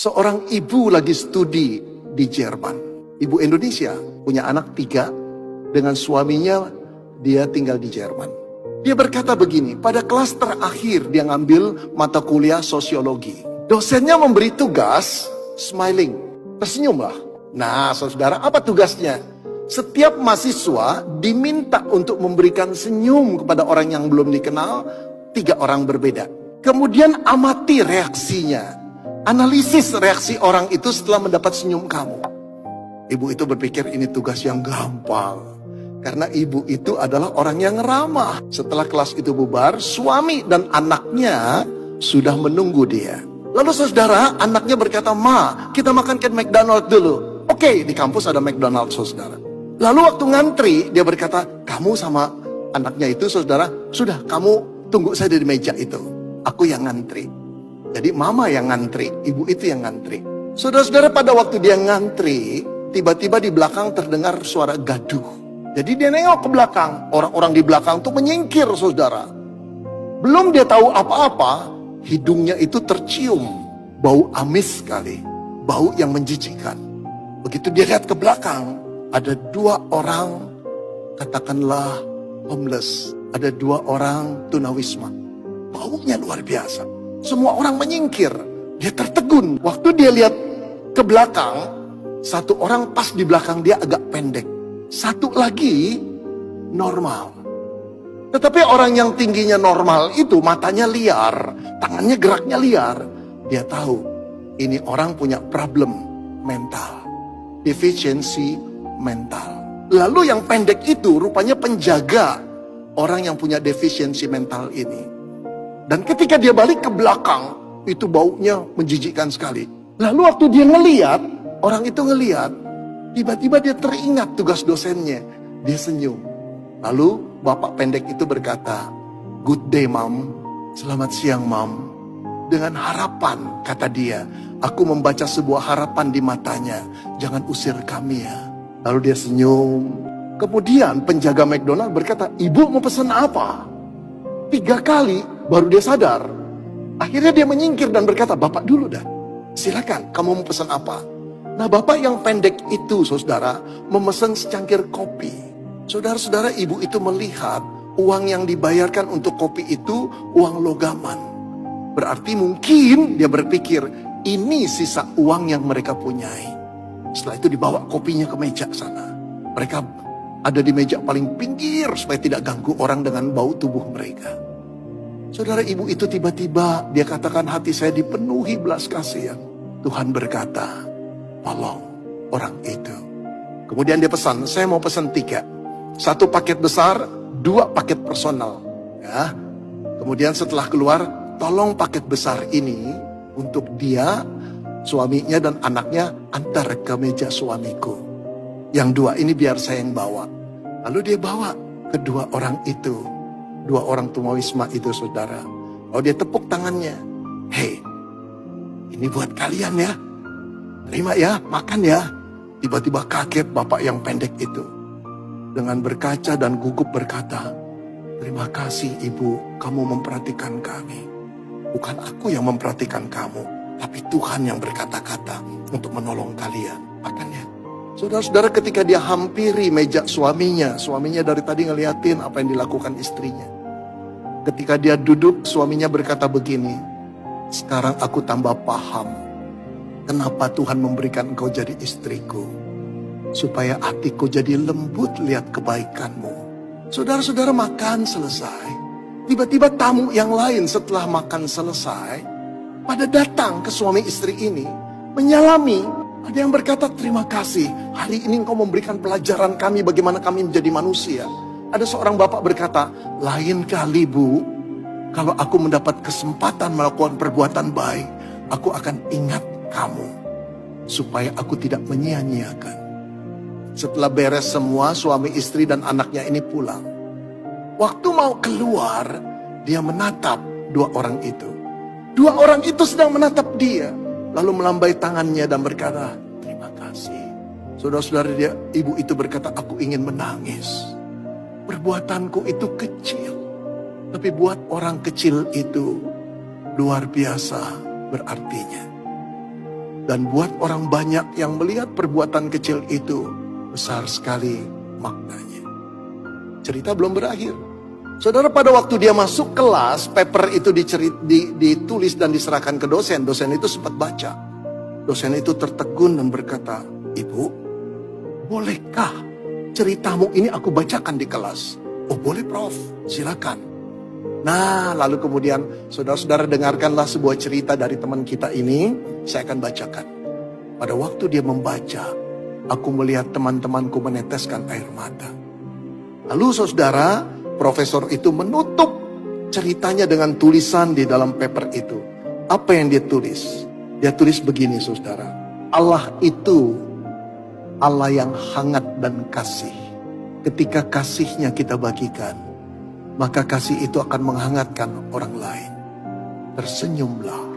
Seorang ibu lagi studi di Jerman. Ibu Indonesia, punya anak 3. Dengan suaminya, dia tinggal di Jerman. Dia berkata begini, pada kelas terakhir dia ngambil mata kuliah sosiologi. Dosennya memberi tugas, smiling, tersenyumlah. Nah, saudara, apa tugasnya? Setiap mahasiswa diminta untuk memberikan senyum kepada orang yang belum dikenal, 3 orang berbeda. Kemudian amati reaksinya. Analisis reaksi orang itu setelah mendapat senyum kamu. Ibu itu berpikir ini tugas yang gampang. Karena ibu itu adalah orang yang ramah. Setelah kelas itu bubar, suami dan anaknya sudah menunggu dia. Lalu saudara, anaknya berkata, "Ma, kita makan ke McDonald's dulu." Oke, di kampus ada McDonald's, saudara. Lalu waktu ngantri, dia berkata, "Kamu sama anaknya itu, saudara, sudah kamu tunggu saya di meja itu. Aku yang ngantri." Jadi mama yang ngantri, ibu itu yang ngantri. Saudara-saudara, pada waktu dia ngantri, tiba-tiba di belakang terdengar suara gaduh. Jadi dia nengok ke belakang. Orang-orang di belakang tuh menyingkir, saudara. Belum dia tahu apa-apa, hidungnya itu tercium bau amis sekali. Bau yang menjijikkan. Begitu dia lihat ke belakang, ada 2 orang, katakanlah homeless. Ada 2 orang tunawisma. Baunya luar biasa. Semua orang menyingkir. Dia tertegun. Waktu dia lihat ke belakang, 1 orang pas di belakang dia agak pendek. 1 lagi normal. Tetapi orang yang tingginya normal itu matanya liar, tangannya geraknya liar. Dia tahu ini orang punya problem mental, deficiency mental. Lalu yang pendek itu rupanya penjaga orang yang punya deficiency mental ini. Dan ketika dia balik ke belakang, itu baunya menjijikkan sekali. Lalu waktu dia ngeliat, orang itu ngeliat, tiba-tiba dia teringat tugas dosennya. Dia senyum. Lalu bapak pendek itu berkata, "Good day, Mom." Selamat siang, Mom. Dengan harapan, kata dia, "Aku membaca sebuah harapan di matanya. Jangan usir kami ya." Lalu dia senyum. Kemudian penjaga McDonald berkata, "Ibu mau pesan apa?" 3 kali baru dia sadar. Akhirnya dia menyingkir dan berkata, "Bapak dulu dah. Silakan, kamu mau pesan apa?" Nah, bapak yang pendek itu, saudara, memesan secangkir kopi. Saudara-saudara, ibu itu melihat uang yang dibayarkan untuk kopi itu uang logaman. Berarti mungkin dia berpikir, ini sisa uang yang mereka punyai. Setelah itu dibawa kopinya ke meja sana. Mereka ada di meja paling pinggir supaya tidak ganggu orang dengan bau tubuh mereka. Saudara, ibu itu tiba-tiba dia katakan, "Hati saya dipenuhi belas kasihan." Tuhan berkata, "Tolong orang itu." Kemudian dia pesan, "Saya mau pesan 3. 1 paket besar, 2 paket personal." Ya. Kemudian setelah keluar, "Tolong paket besar ini untuk dia, suaminya dan anaknya antar ke meja suamiku. Yang 2 ini biar saya yang bawa." Lalu dia bawa ke 2 orang itu. 2 orang tunawisma itu, saudara. Lalu dia tepuk tangannya. "Hei, ini buat kalian ya. Terima ya, makan ya." Tiba-tiba kaget bapak yang pendek itu. Dengan berkaca dan gugup berkata, "Terima kasih ibu, kamu memperhatikan kami. Bukan aku yang memperhatikan kamu, tapi Tuhan yang berkata-kata untuk menolong kalian. Makan ya." Saudara-saudara, ketika dia hampiri meja suaminya dari tadi ngeliatin apa yang dilakukan istrinya. Ketika dia duduk, suaminya berkata begini, "Sekarang aku tambah paham kenapa Tuhan memberikan engkau jadi istriku. Supaya hatiku jadi lembut lihat kebaikanmu." Saudara-saudara, makan selesai. Tiba-tiba tamu yang lain setelah makan selesai, pada datang ke suami istri ini, menyalami. Ada yang berkata, "Terima kasih, hari ini engkau memberikan pelajaran kami bagaimana kami menjadi manusia." Ada seorang bapak berkata, "Lain kali Bu, kalau aku mendapat kesempatan melakukan perbuatan baik, aku akan ingat kamu, supaya aku tidak menyia-nyiakan." Setelah beres semua, suami istri dan anaknya ini pulang. Waktu mau keluar, dia menatap 2 orang itu. 2 orang itu sedang menatap dia. Lalu melambai tangannya dan berkata, "Terima kasih." Saudara-saudara, ibu itu berkata, "Aku ingin menangis. Perbuatanku itu kecil. Tapi buat orang kecil itu luar biasa berartinya." Dan buat orang banyak yang melihat perbuatan kecil itu, besar sekali maknanya. Cerita belum berakhir. Saudara, pada waktu dia masuk kelas, paper itu ditulis dan diserahkan ke dosen. Dosen itu sempat baca. Dosen itu tertegun dan berkata, "Ibu, bolehkah ceritamu ini aku bacakan di kelas?" "Oh boleh Prof, silakan." Nah, lalu kemudian saudara-saudara dengarkanlah sebuah cerita dari teman kita ini. Saya akan bacakan. Pada waktu dia membaca, aku melihat teman-temanku meneteskan air mata. Lalu saudara, profesor itu menutup ceritanya dengan tulisan di dalam paper itu. Apa yang dia tulis? Dia tulis begini saudara. Allah itu Allah yang hangat dan kasih. Ketika kasihnya kita bagikan, maka kasih itu akan menghangatkan orang lain. Tersenyumlah